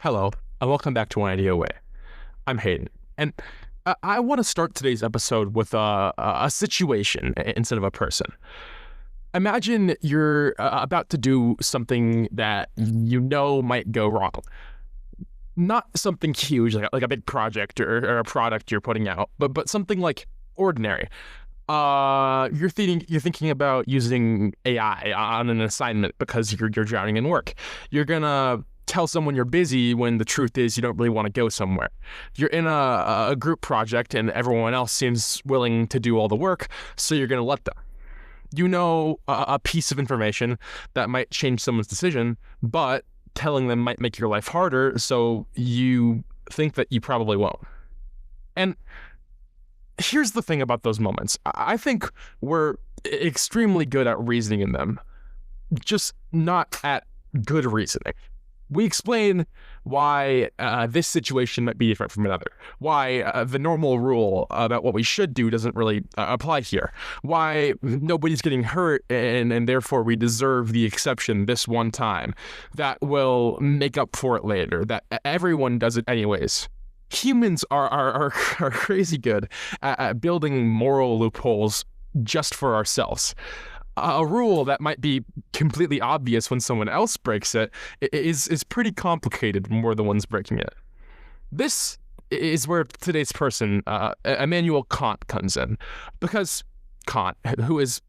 Hello, and welcome back to One Idea Away. I'm Hayden, and I want to start today's episode with a situation instead of a person. Imagine you're about to do something that you know might go wrong. Not something huge, like a big project or a product you're putting out, but something like ordinary. You're thinking about using AI on an assignment because you're drowning in work. You're gonna tell someone you're busy when the truth is you don't really want to go somewhere. You're in a group project and everyone else seems willing to do all the work, so you're gonna let them. You know a piece of information that might change someone's decision, but telling them might make your life harder, so you think that you probably won't. And here's the thing about those moments. I think we're extremely good at reasoning in them, just not at good reasoning. We explain why this situation might be different from another, why the normal rule about what we should do doesn't really apply here, why nobody's getting hurt and therefore we deserve the exception this one time, that will make up for it later, that everyone does it anyways. Humans are crazy good at building moral loopholes just for ourselves. A rule that might be completely obvious when someone else breaks it is pretty complicated when we're the ones breaking it. This is where today's person, Immanuel Kant, comes in. Because Kant, who is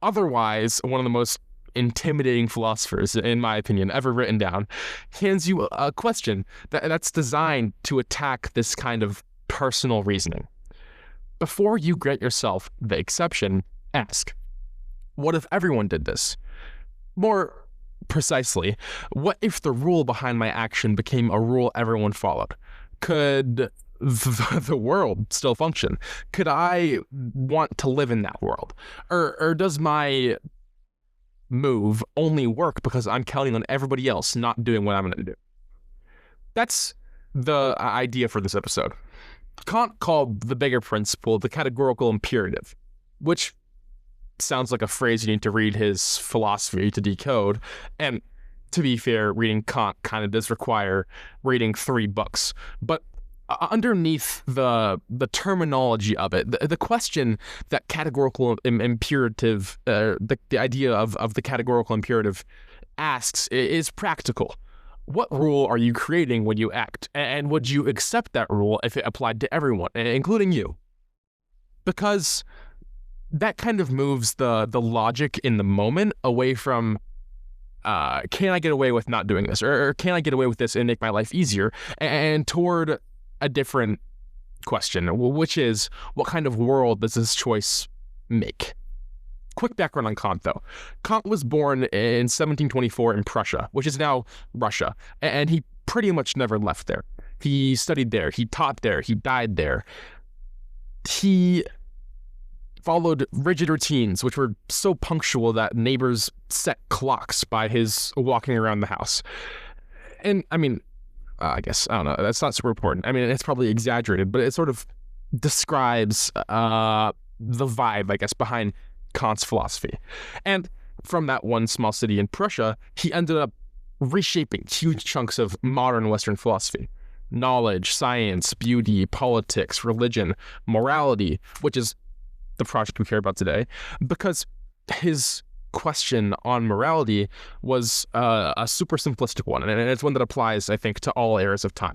otherwise one of the most intimidating philosophers, in my opinion, ever written down, hands you a question that's designed to attack this kind of personal reasoning. Before you grant yourself the exception, ask, what if everyone did this? More precisely, what if the rule behind my action became a rule everyone followed? Could the world still function? Could I want to live in that world? Or does my move only work because I'm counting on everybody else not doing what I'm going to do? That's the idea for this episode. Kant called the bigger principle the categorical imperative, which sounds like a phrase you need to read his philosophy to decode. And to be fair, reading Kant kind of does require reading 3 books. But underneath the terminology of it, the question that categorical imperative, the idea of the categorical imperative asks is practical. What rule are you creating when you act? And would you accept that rule if it applied to everyone, including you? Because that kind of moves the logic in the moment away from, can I get away with not doing this? Or can I get away with this and make my life easier? And toward a different question, which is, what kind of world does this choice make? Quick background on Kant, though. Kant was born in 1724 in Prussia, which is now Russia, and he pretty much never left there. He studied there, he taught there, he died there. He followed rigid routines, which were so punctual that neighbors set clocks by his walking around the house. And I mean, I guess, I don't know, that's not super important. I mean, it's probably exaggerated, but it sort of describes the vibe, I guess, behind Kant's philosophy. And from that one small city in Prussia, he ended up reshaping huge chunks of modern Western philosophy. Knowledge, science, beauty, politics, religion, morality, which is the project we care about today, because his question on morality was a super simplistic one, and it's one that applies, I think, to all eras of time.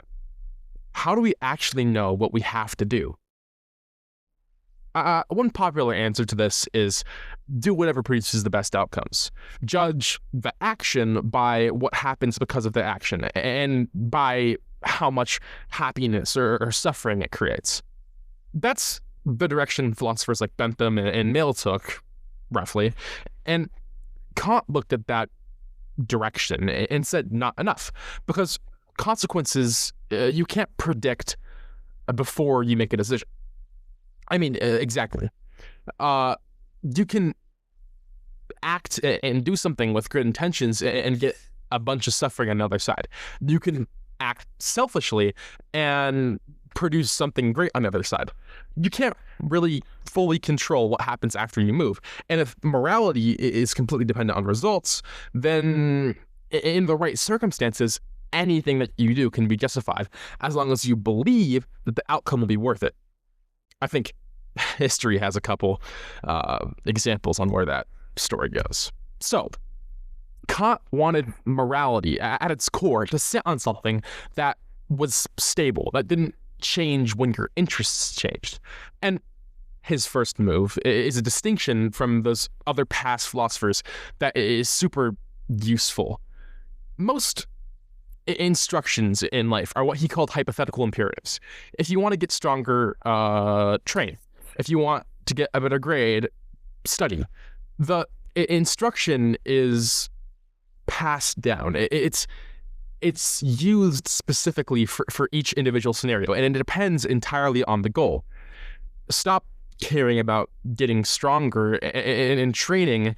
How do we actually know what we have to do? One popular answer to this is do whatever produces the best outcomes. Judge the action by what happens because of the action, and by how much happiness or suffering it creates. That's the direction philosophers like Bentham and Mill took, roughly. And Kant looked at that direction and said not enough, because consequences you can't predict before you make a decision. I mean, exactly. You can act and do something with good intentions and get a bunch of suffering on the other side. You can act selfishly and produce something great on the other side. You can't really fully control what happens after you move. And if morality is completely dependent on results, then in the right circumstances, anything that you do can be justified as long as you believe that the outcome will be worth it. I think history has a couple examples on where that story goes. So, Kant wanted morality at its core to sit on something that was stable, that didn't change when your interests changed. And his first move is a distinction from those other past philosophers that is super useful. Most instructions in life are what he called hypothetical imperatives. If you want to get stronger, train. If you want to get a better grade, study. The instruction is passed down. It's used specifically for each individual scenario, and it depends entirely on the goal. Stop caring about getting stronger, and training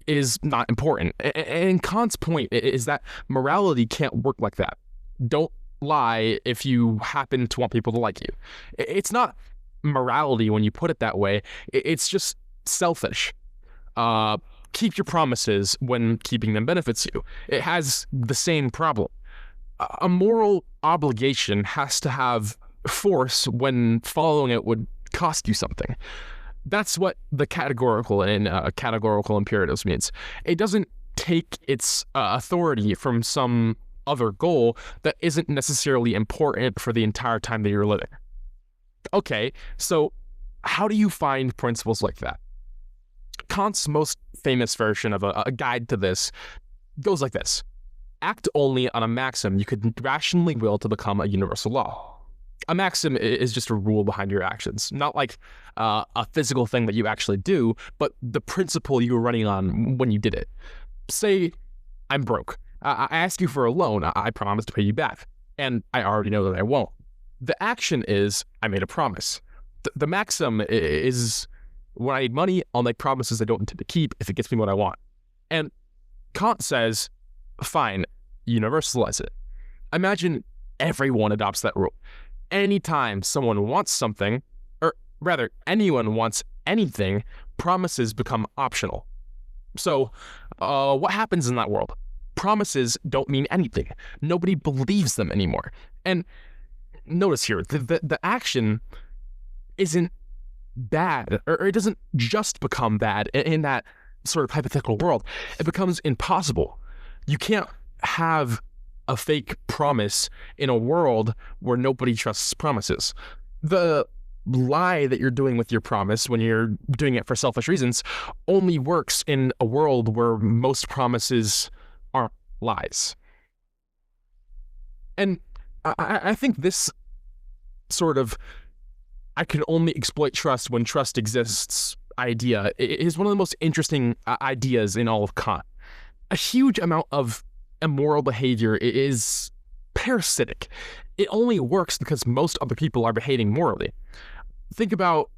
is not important. And Kant's point is that morality can't work like that. Don't lie if you happen to want people to like you. It's not morality when you put it that way. It's just selfish. Keep your promises when keeping them benefits you. It has the same problem. A moral obligation has to have force when following it would cost you something. That's what the categorical and categorical imperatives means. It doesn't take its authority from some other goal that isn't necessarily important for the entire time that you're living. Okay, so how do you find principles like that? Kant's most famous version of a guide to this goes like this. Act only on a maxim you could rationally will to become a universal law. A maxim is just a rule behind your actions, not like a physical thing that you actually do, but the principle you were running on when you did it. Say, I'm broke. I asked you for a loan. I promised to pay you back, and I already know that I won't. The action is I made a promise. The maxim is when I need money, I'll make promises I don't intend to keep if it gets me what I want. And Kant says, fine, universalize it. Imagine everyone adopts that rule. Anytime someone wants something, or rather, anyone wants anything, promises become optional. So, what happens in that world? Promises don't mean anything. Nobody believes them anymore. And notice here, the action isn't bad, or it doesn't just become bad in that sort of hypothetical world. It becomes impossible. You can't have a fake promise in a world where nobody trusts promises. The lie that you're doing with your promise when you're doing it for selfish reasons only works in a world where most promises aren't lies. And I think this sort of I can only exploit trust when trust exists idea is one of the most interesting ideas in all of Kant. A huge amount of immoral behavior is parasitic. It only works because most other people are behaving morally. Think about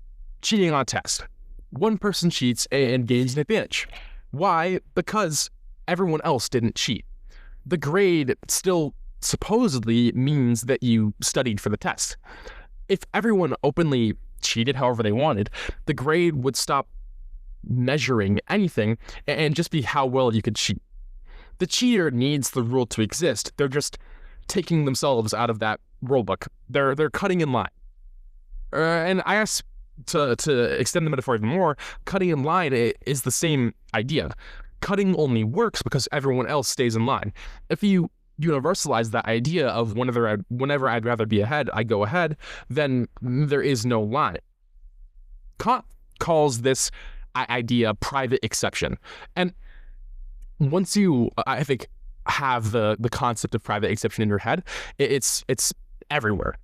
cheating on a test. One person cheats and gains an advantage. Why? Because everyone else didn't cheat. The grade still supposedly means that you studied for the test. If everyone openly cheated however they wanted, the grade would stop measuring anything and just be how well you could cheat. The cheater needs the rule to exist. They're just taking themselves out of that rulebook. They're cutting in line. And I ask to extend the metaphor even more, cutting in line is the same idea. Cutting only works because everyone else stays in line. If you universalize that idea of whenever I'd rather be ahead, I go ahead, then there is no line. Kant calls this idea private exception. And once you, I think, have the concept of private exception in your head, it's everywhere.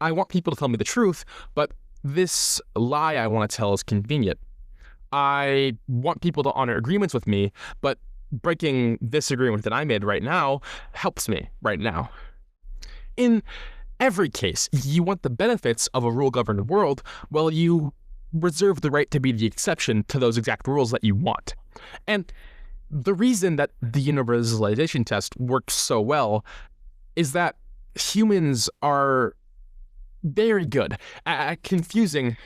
I want people to tell me the truth, but this lie I want to tell is convenient. I want people to honor agreements with me, but breaking this agreement that I made right now helps me right now. In every case, you want the benefits of a rule-governed world, well, you reserve the right to be the exception to those exact rules that you want. And the reason that the universalization test works so well is that humans are very good at confusing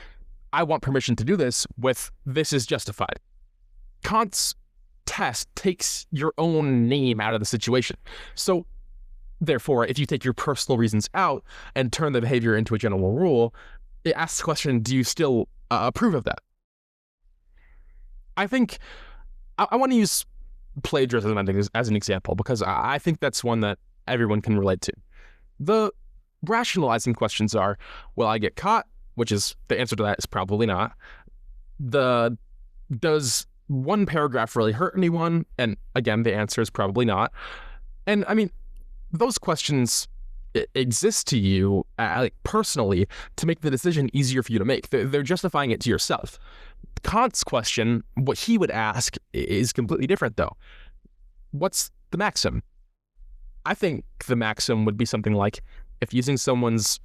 I want permission to do this with this is justified. Kant's test takes your own name out of the situation. So Therefore, if you take your personal reasons out and turn the behavior into a general rule, it asks the question, do you still approve of that? I think I want to use plagiarism as an example, because I think that's one that everyone can relate to. The rationalizing questions are, will I get caught? Which is, the answer to that is probably not. Does one paragraph really hurt anyone? And again, the answer is probably not. And I mean, those questions exist to you personally to make the decision easier for you to make. They're justifying it to yourself. Kant's question, what he would ask, is completely different, though. What's the maxim? I think the maxim would be something like, if using someone's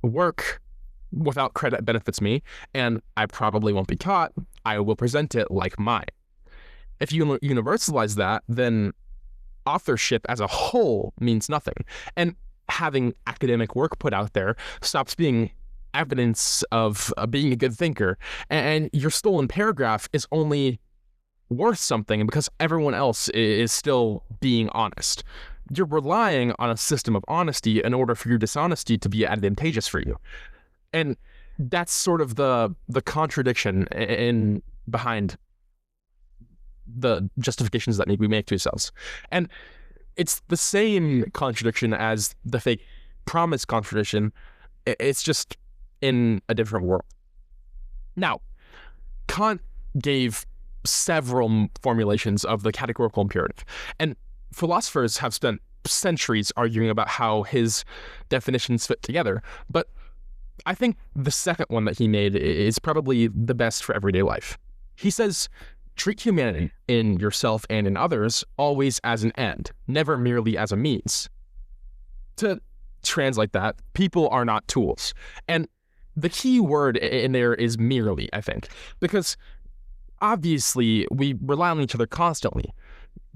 work without credit benefits me, and I probably won't be caught, I will present it like mine. If you universalize that, then authorship as a whole means nothing. And having academic work put out there stops being evidence of being a good thinker. And your stolen paragraph is only worth something because everyone else is still being honest. You're relying on a system of honesty in order for your dishonesty to be advantageous for you. And that's sort of the contradiction behind the justifications that we make to ourselves. And it's the same contradiction as the fake promise contradiction. It's just in a different world. Now, Kant gave several formulations of the categorical imperative, and philosophers have spent centuries arguing about how his definitions fit together, but I think the second one that he made is probably the best for everyday life. He says, treat humanity in yourself and in others always as an end, never merely as a means. To translate that, people are not tools. And the key word in there is merely, I think, because obviously we rely on each other constantly.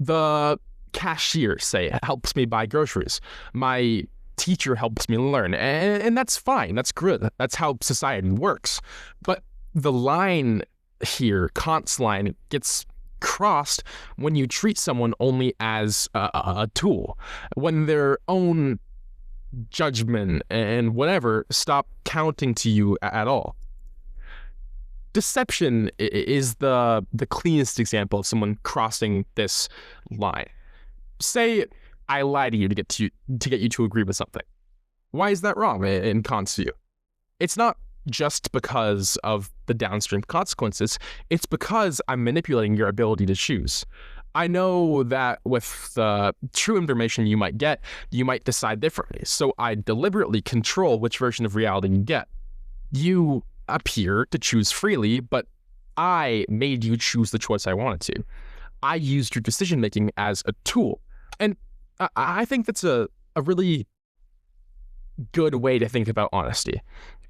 The cashier, say, helps me buy groceries. My teacher helps me learn, and that's fine. That's good. That's how society works. But the line here, Kant's line, gets crossed when you treat someone only as a tool, when their own judgment and whatever stop counting to you at all. Deception is the cleanest example of someone crossing this line. Say I lie to you to get you to agree with something. Why is that wrong in Kant's view? It's not just because of the downstream consequences. It's because I'm manipulating your ability to choose. I know that with the true information you might get, you might decide differently. So I deliberately control which version of reality you get. You appear to choose freely, but I made you choose the choice I wanted to. I used your decision-making as a tool. And I think that's a really good way to think about honesty.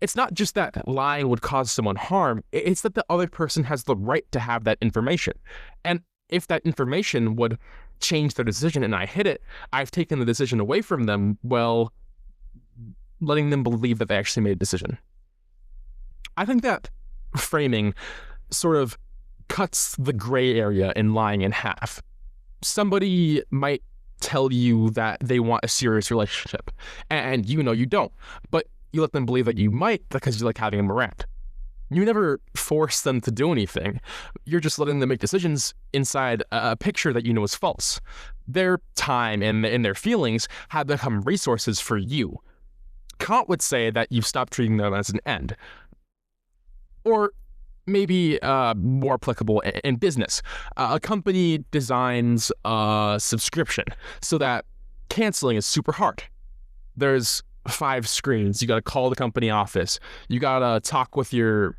It's not just that lying would cause someone harm, it's that the other person has the right to have that information. And if that information would change their decision and I hid it, I've taken the decision away from them, well, letting them believe that they actually made a decision. I think that framing sort of cuts the gray area in lying in half. Somebody might tell you that they want a serious relationship, and you know you don't, but you let them believe that you might because you like having them around. You never force them to do anything. You're just letting them make decisions inside a picture that you know is false. Their time and their feelings have become resources for you. Kant would say that you've stopped treating them as an end. Or maybe more applicable in business. A company designs a subscription so that canceling is super hard. There's 5 screens. You got to call the company office. You got to talk with your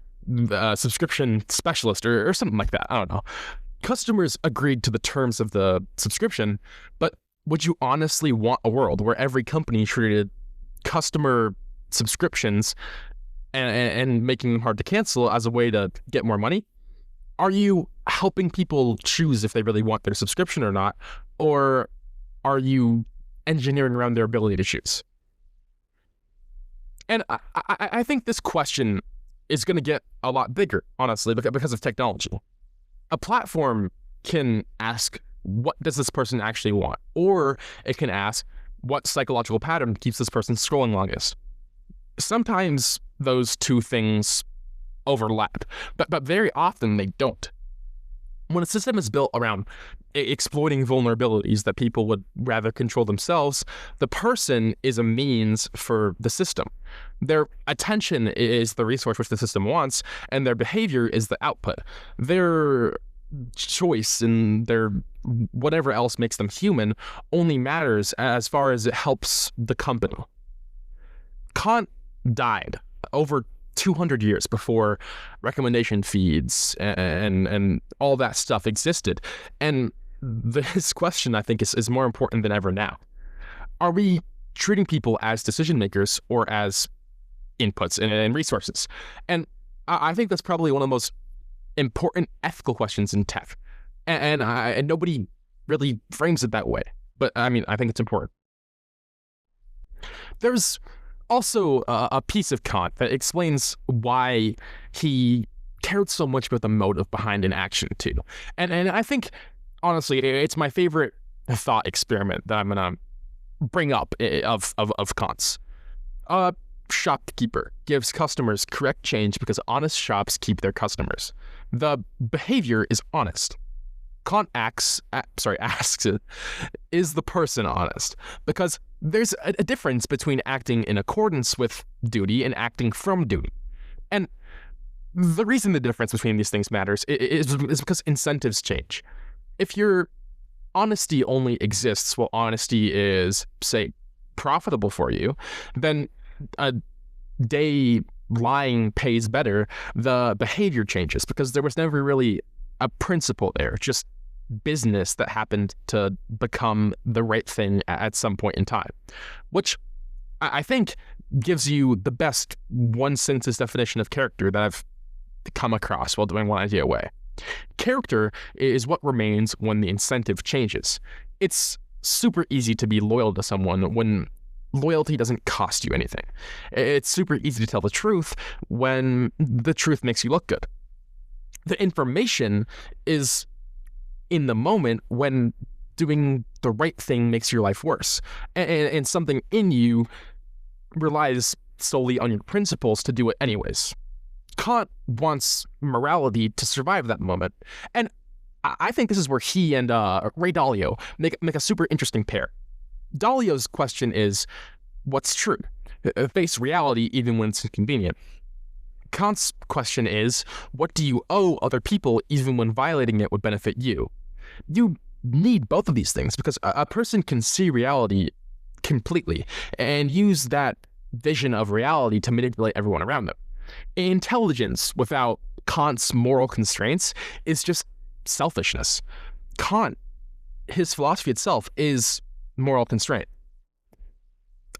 subscription specialist or something like that. I don't know. Customers agreed to the terms of the subscription, but would you honestly want a world where every company treated customer subscriptions and making them hard to cancel as a way to get more money? Are you helping people choose if they really want their subscription or not? Or are you engineering around their ability to choose? And I think this question is going to get a lot bigger, honestly, because of technology. A platform can ask what does this person actually want? Or it can ask, what psychological pattern keeps this person scrolling longest? Sometimes those two things overlap, but very often they don't. When a system is built around exploiting vulnerabilities that people would rather control themselves, the person is a means for the system. Their attention is the resource which the system wants, and their behavior is the output. Their choice and their whatever else makes them human only matters as far as it helps the company. Kant died over 200 years before recommendation feeds and all that stuff existed. And this question, I think, is more important than ever now. Are we treating people as decision makers or as inputs and resources? And I think that's probably one of the most important ethical questions in tech. And nobody really frames it that way. But I mean, I think it's important. There's also a piece of Kant that explains why he cared so much about the motive behind an action too. And I think, honestly, it's my favorite thought experiment that I'm going to bring up of Kant's. A shopkeeper gives customers correct change because honest shops keep their customers. The behavior is honest. Kant asks, is the person honest? Because there's a difference between acting in accordance with duty and acting from duty. And the reason the difference between these things matters is because incentives change. If your honesty only exists while honesty is, say, profitable for you, then a day lying pays better, the behavior changes because there was never really a principle there, just business that happened to become the right thing at some point in time, which I think gives you the best one-sentence definition of character that I've come across while doing One Idea Way. Character is what remains when the incentive changes. It's super easy to be loyal to someone when loyalty doesn't cost you anything. It's super easy to tell the truth when the truth makes you look good. The information is in the moment when doing the right thing makes your life worse. And something in you relies solely on your principles to do it anyways. Kant wants morality to survive that moment. And I think this is where he and Ray Dalio make a super interesting pair. Dalio's question is, what's true? Face reality even when it's inconvenient. Kant's question is, what do you owe other people even when violating it would benefit you? You need both of these things because a person can see reality completely and use that vision of reality to manipulate everyone around them. Intelligence without Kant's moral constraints is just selfishness. Kant, his philosophy itself, is moral constraint.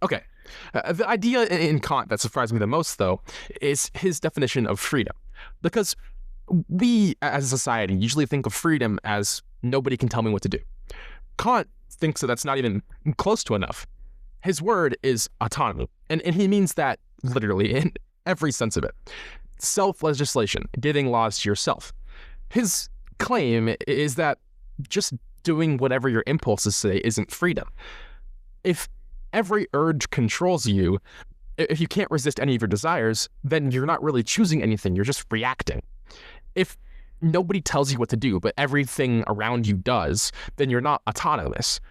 Okay, the idea in Kant that surprised me the most, though, is his definition of freedom. Because we, as a society, usually think of freedom as nobody can tell me what to do. Kant thinks that that's not even close to enough. His word is autonomy, and he means that literally in every sense of it. Self-legislation, giving laws to yourself. His claim is that just doing whatever your impulses say isn't freedom. If every urge controls you, if you can't resist any of your desires, then you're not really choosing anything, you're just reacting. If nobody tells you what to do, but everything around you does, then you're not autonomous.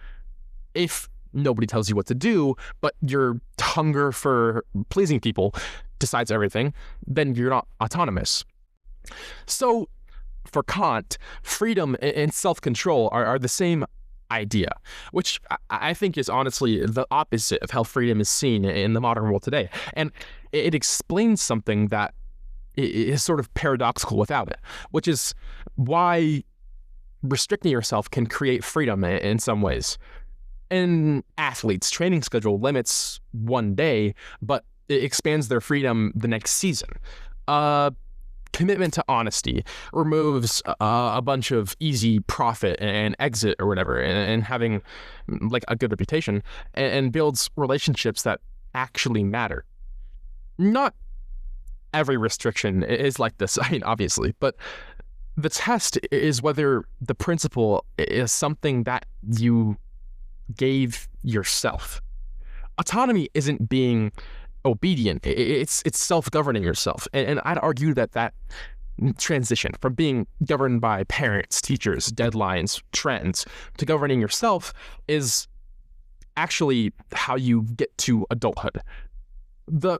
If nobody tells you what to do, but your hunger for pleasing people decides everything, then you're not autonomous. So, for Kant, freedom and self-control are the same idea, which I think is honestly the opposite of how freedom is seen in the modern world today. And it explains something that is sort of paradoxical without it, which is why restricting yourself can create freedom in some ways. An athlete's training schedule limits one day, but it expands their freedom the next season. Commitment to honesty removes a bunch of easy profit and exit or whatever, and having like a good reputation, and builds relationships that actually matter. Not every restriction is like this, I mean, obviously, but The test is whether the principle is something that you gave yourself. Autonomy isn't being obedient. It's self-governing yourself. And I'd argue that transition from being governed by parents, teachers, deadlines, trends, to governing yourself is actually how you get to adulthood. The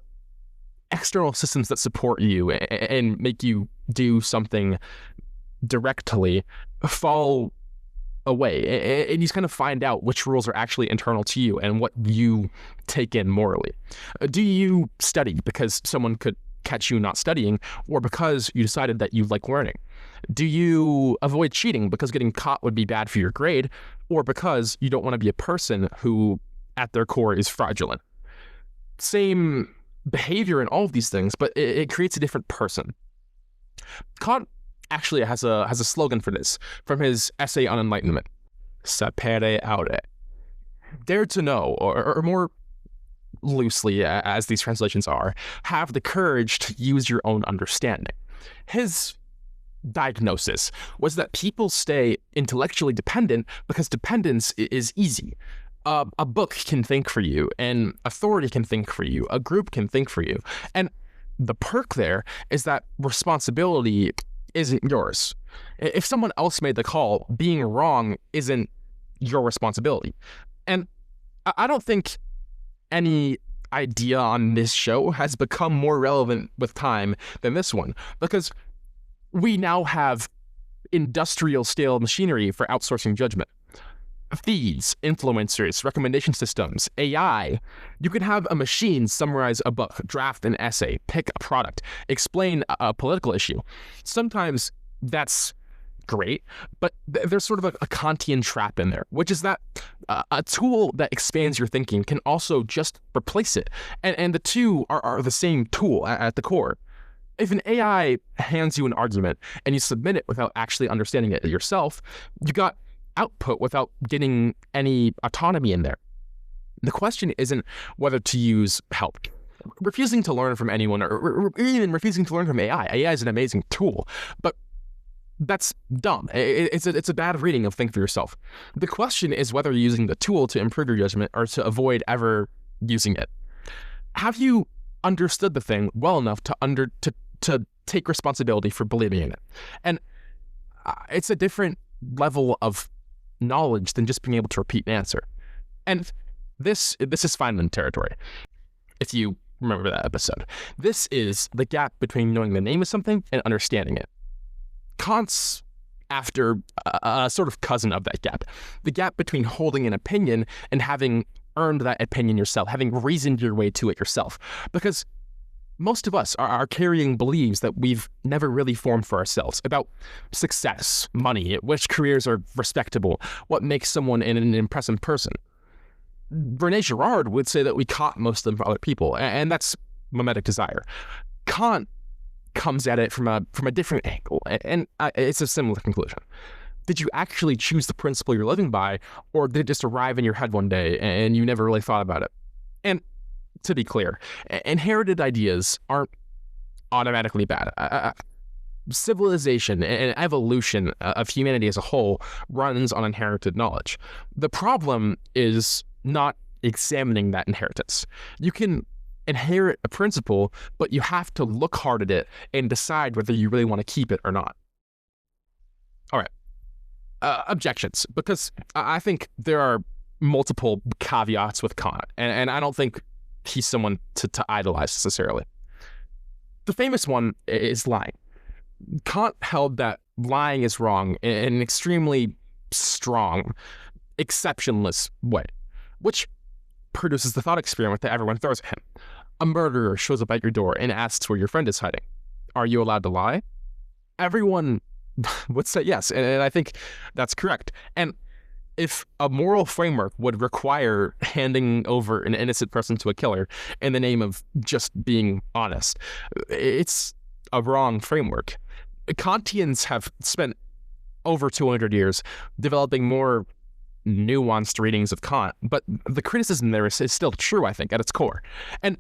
external systems that support you and make you do something directly fall away, and you kind of find out which rules are actually internal to you and what you take in morally. Do you study because someone could catch you not studying, or because you decided that you like learning? Do you avoid cheating because getting caught would be bad for your grade, or because you don't want to be a person who at their core is fraudulent? Same behavior in all of these things, but it creates a different person. Kant actually has a slogan for this from his essay on enlightenment: sapere aude. Dare to know, or more loosely, as these translations are, have the courage to use your own understanding. His diagnosis was that people stay intellectually dependent because dependence is easy. A book can think for you, an authority can think for you, a group can think for you. And the perk there is that responsibility isn't yours. If someone else made the call, being wrong isn't your responsibility. And I don't think any idea on this show has become more relevant with time than this one, because we now have industrial scale machinery for outsourcing judgment. Feeds, influencers, recommendation systems, AI. You can have a machine summarize a book, draft an essay, pick a product, explain a political issue. Sometimes that's great, but there's sort of a Kantian trap in there, which is that a tool that expands your thinking can also just replace it. And the two are the same tool at the core. If an AI hands you an argument and you submit it without actually understanding it yourself, you got output without getting any autonomy in there. The question isn't whether to use help. Refusing to learn from anyone, or even refusing to learn from AI. AI is an amazing tool, but that's dumb. It's a bad reading of think for yourself. The question is whether you're using the tool to improve your judgment or to avoid ever using it. Have you understood the thing well enough to take responsibility for believing in it? And it's a different level of knowledge than just being able to repeat an answer. And this is Feynman territory, if you remember that episode. This is the gap between knowing the name of something and understanding it. Kant's after a sort of cousin of that gap, the gap between holding an opinion and having earned that opinion yourself, having reasoned your way to it yourself. Because most of us are carrying beliefs that we've never really formed for ourselves about success, money, which careers are respectable, what makes someone an impressive person. René Girard would say that we caught most of them from other people, and that's mimetic desire. Kant comes at it from a different angle, and it's a similar conclusion. Did you actually choose the principle you're living by, or did it just arrive in your head one day and you never really thought about it? And to be clear, inherited ideas aren't automatically bad. Civilization and evolution of humanity as a whole runs on inherited knowledge. The problem is not examining that inheritance. You can inherit a principle, but you have to look hard at it and decide whether you really want to keep it or not. All right. Objections, because I think there are multiple caveats with Kant, and I don't think he's someone to idolize necessarily. The famous one is lying. Kant held that lying is wrong in an extremely strong, exceptionless way, which produces the thought experiment that everyone throws at him. A murderer shows up at your door and asks where your friend is hiding. Are you allowed to lie? Everyone would say yes, and I think that's correct. And if a moral framework would require handing over an innocent person to a killer in the name of just being honest, it's a wrong framework. Kantians have spent over 200 years developing more nuanced readings of Kant, but the criticism there is still true, I think, at its core. And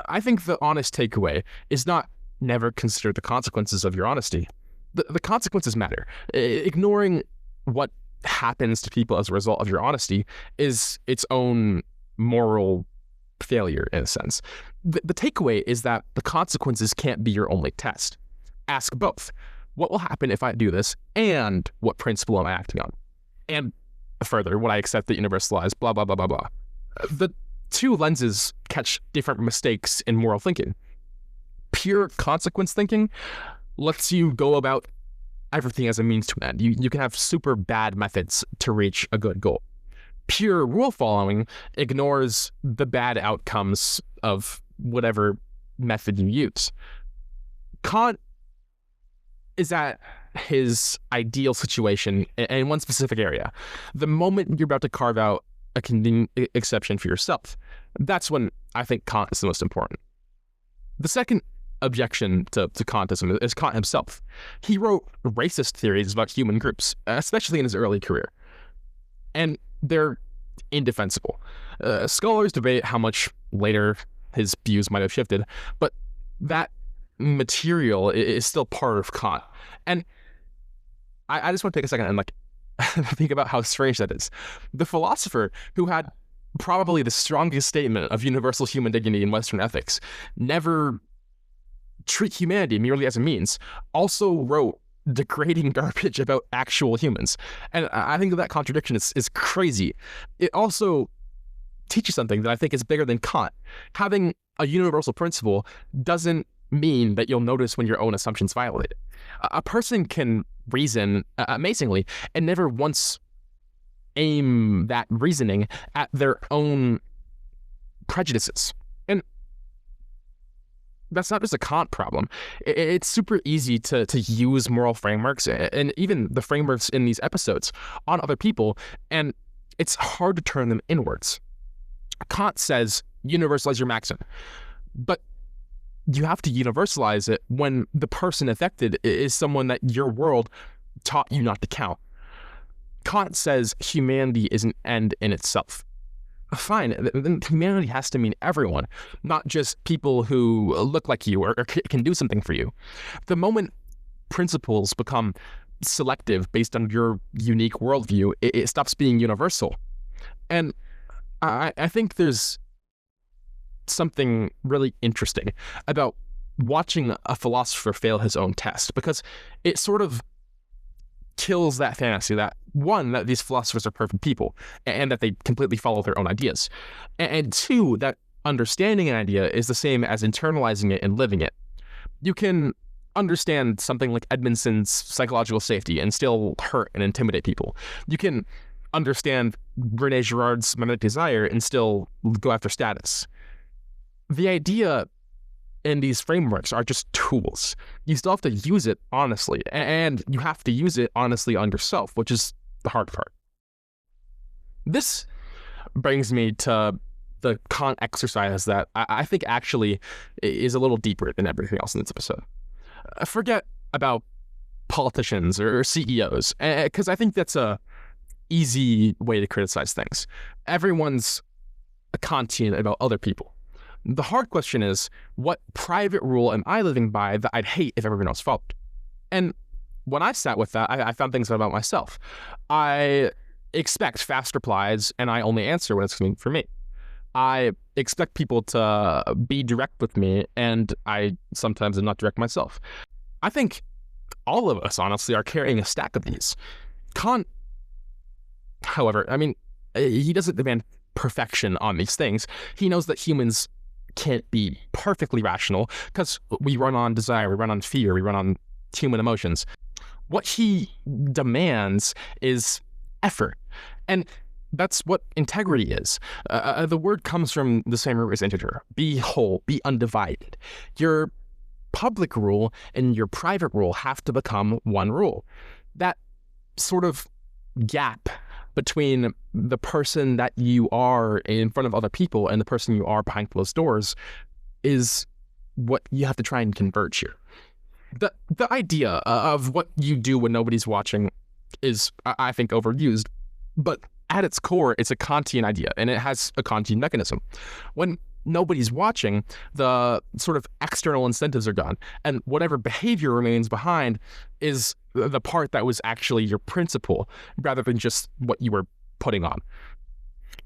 I think the honest takeaway is not never consider the consequences of your honesty. the consequences matter. Ignoring what happens to people as a result of your honesty is its own moral failure, in a sense. The takeaway is that the consequences can't be your only test. Ask both. What will happen if I do this, and what principle am I acting on? And further, would I accept the universalized blah, blah, blah, blah, blah? The two lenses catch different mistakes in moral thinking. Pure consequence thinking lets you go about everything as a means to an end. You can have super bad methods to reach a good goal. Pure rule following ignores the bad outcomes of whatever method you use. Kant is at his ideal situation in one specific area. The moment you're about to carve out a convenient exception for yourself, that's when I think Kant is the most important. The second objection to Kantism is Kant himself. He wrote racist theories about human groups, especially in his early career. And they're indefensible. Scholars debate how much later his views might have shifted, but that material is still part of Kant. And I just want to take a second and think about how strange that is. The philosopher who had probably the strongest statement of universal human dignity in Western ethics, never treat humanity merely as a means, also wrote degrading garbage about actual humans. And I think that contradiction is crazy. It also teaches something that I think is bigger than Kant. Having a universal principle doesn't mean that you'll notice when your own assumptions violate it. A person can reason amazingly and never once aim that reasoning at their own prejudices. And that's not just a Kant problem. It's super easy to use moral frameworks and even the frameworks in these episodes on other people, and it's hard to turn them inwards. Kant says, universalize your maxim. But you have to universalize it when the person affected is someone that your world taught you not to count. Kant says humanity is an end in itself. Fine, then humanity has to mean everyone, not just people who look like you or can do something for you. The moment principles become selective based on your unique worldview, it stops being universal. And I think there's something really interesting about watching a philosopher fail his own test, because it sort of kills that fantasy that, one, that these philosophers are perfect people and that they completely follow their own ideas, and two, that understanding an idea is the same as internalizing it and living it. You can understand something like Edmondson's psychological safety and still hurt and intimidate people. You can understand René Girard's mimetic desire and still go after status. The idea in these frameworks are just tools. You still have to use it honestly, and you have to use it honestly on yourself, which is the hard part. This brings me to the Kant exercise that I think actually is a little deeper than everything else in this episode. Forget about politicians or CEOs, because I think that's a easy way to criticize things. Everyone's a Kantian about other people. The hard question is, what private rule am I living by that I'd hate if everyone else followed? And when I sat with that, I found things about myself. I expect fast replies, and I only answer when it's convenient for me. I expect people to be direct with me, and I sometimes am not direct myself. I think all of us, honestly, are carrying a stack of these. Kant, however, he doesn't demand perfection on these things. He knows that humans can't be perfectly rational because we run on desire, we run on fear, we run on human emotions. What he demands is effort. And that's what integrity is. The word comes from the same root as integer. Be whole, be undivided. Your public rule and your private rule have to become one rule. That sort of gap between the person that you are in front of other people and the person you are behind closed doors is what you have to try and converge here. The idea of what you do when nobody's watching is, I think, overused, but at its core, it's a Kantian idea, and it has a Kantian mechanism. When nobody's watching, the sort of external incentives are gone. And whatever behavior remains behind is the part that was actually your principle rather than just what you were putting on.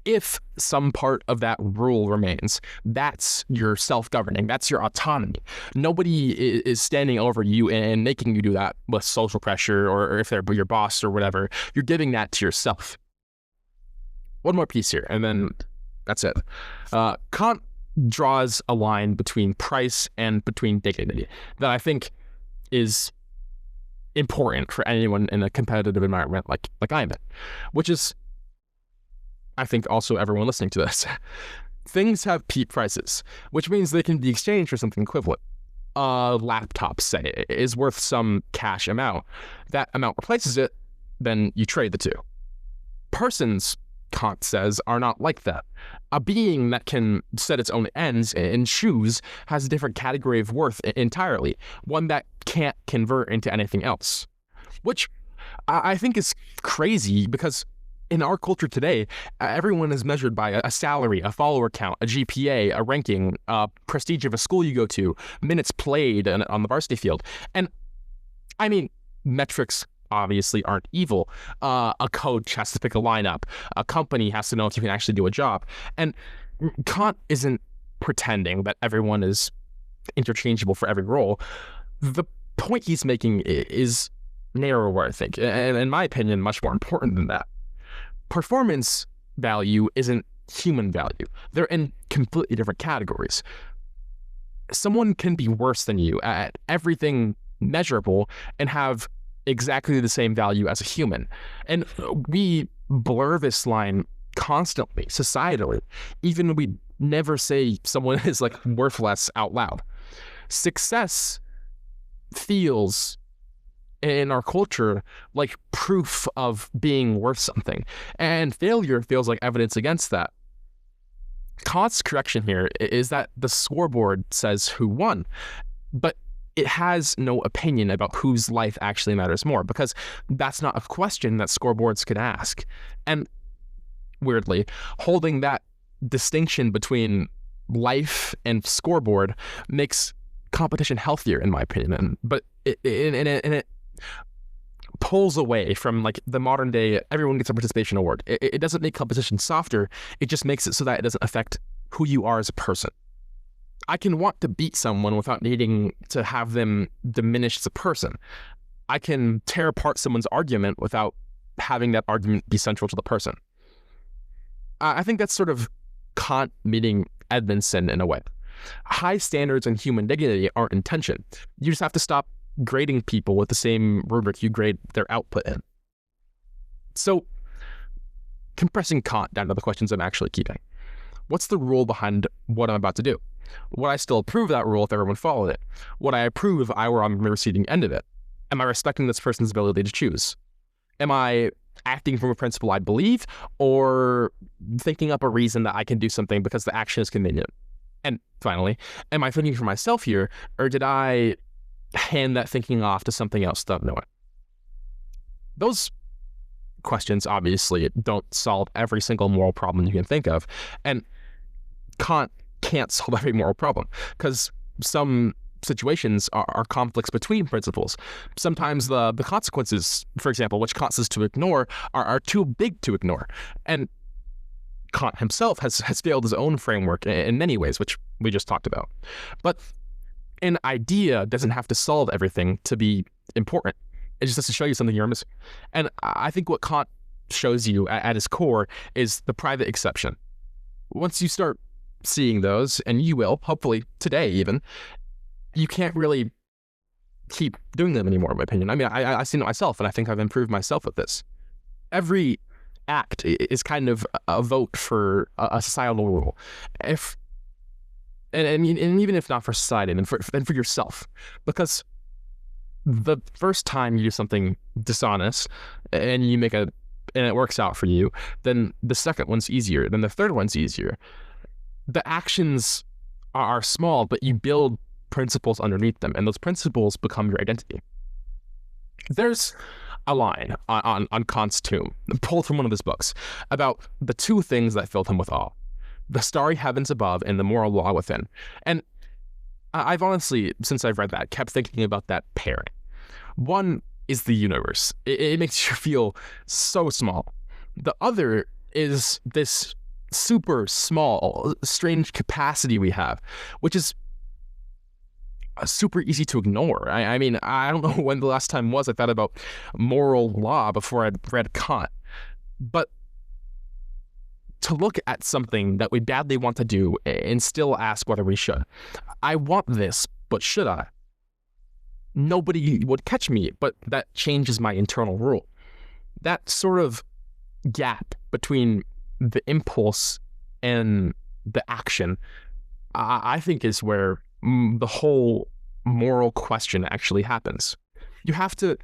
If some part of that rule remains, that's your self-governing, that's your autonomy. Nobody is standing over you and making you do that with social pressure, or if they're your boss or whatever. You're giving that to yourself. One more piece here, and then that's it. Kant draws a line between price and between dignity that I think is important for anyone in a competitive environment like I'm in, which is, I think, also everyone listening to this. Things have peak prices, which means they can be exchanged for something equivalent. A laptop, say, is worth some cash amount. That amount replaces it, then you trade the two. Persons, Kant says, are not like that. A being that can set its own ends and choose has a different category of worth entirely, one that can't convert into anything else. Which I think is crazy, because in our culture today, everyone is measured by a salary, a follower count, a GPA, a ranking, prestige of a school you go to, minutes played on the varsity field. And I mean, metrics obviously aren't evil. A coach has to pick a lineup. A company has to know if you can actually do a job. And Kant isn't pretending that everyone is interchangeable for every role. The point he's making is narrower, I think, and in my opinion, much more important than that. Performance value isn't human value. They're in completely different categories. Someone can be worse than you at everything measurable and have exactly the same value as a human. And we blur this line constantly, societally, even when we never say someone is like worthless out loud. Success feels in our culture like proof of being worth something, and failure feels like evidence against that. Kant's correction here is that the scoreboard says who won, but it has no opinion about whose life actually matters more, because that's not a question that scoreboards could ask. And weirdly, holding that distinction between life and scoreboard makes competition healthier, in my opinion. But it pulls away from like the modern day, everyone gets a participation award. It doesn't make competition softer. It just makes it so that it doesn't affect who you are as a person. I can want to beat someone without needing to have them diminished as a person. I can tear apart someone's argument without having that argument be central to the person. I think that's sort of Kant meeting Edmondson in a way. High standards and human dignity aren't in tension. You just have to stop grading people with the same rubric you grade their output in. So, compressing Kant down to the questions I'm actually keeping. What's the rule behind what I'm about to do? Would I still approve that rule if everyone followed it? Would I approve if I were on the receiving end of it? Am I respecting this person's ability to choose? Am I acting from a principle I believe, or thinking up a reason that I can do something because the action is convenient? And finally, am I thinking for myself here, or did I hand that thinking off to something else without knowing? Those questions obviously don't solve every single moral problem you can think of, and Kant can't solve every moral problem, because some situations are conflicts between principles. Sometimes the consequences, for example, which Kant says to ignore, are too big to ignore. And Kant himself has failed his own framework in many ways, which we just talked about. But an idea doesn't have to solve everything to be important. It just has to show you something you're missing. And I think what Kant shows you at his core is the private exception. Once you start seeing those, and you will, hopefully today even, you can't really keep doing them anymore, in my opinion. I mean, I've seen it myself, and I think I've improved myself with this. Every act is kind of a vote for a societal rule. And even if not for society, and for yourself. Because the first time you do something dishonest and you and it works out for you, then the second one's easier, then the third one's easier. The actions are small, but you build principles underneath them, and those principles become your identity. There's a line on Kant's tomb, pulled from one of his books, about the two things that filled him with awe: the starry heavens above and the moral law within. And I've honestly, since I've read that, kept thinking about that pairing. One is the universe. It makes you feel so small. The other is this super small, strange capacity we have, which is super easy to ignore. I mean, I don't know when the last time was I thought about moral law before I'd read Kant. But to look at something that we badly want to do and still ask whether we should. I want this, but should I? Nobody would catch me, but that changes my internal rule. That sort of gap between the impulse and the action, I think is where the whole moral question actually happens. You have to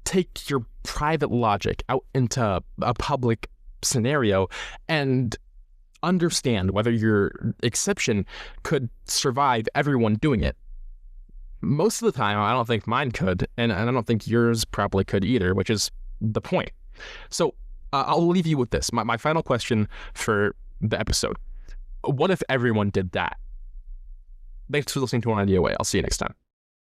take your private logic out into a public scenario and understand whether your exception could survive everyone doing it. Most of the time, I don't think mine could, and I don't think yours probably could either, which is the point. So I'll leave you with this. My final question for the episode. What if everyone did that? Thanks for listening to One Idea Away. I'll see you next time.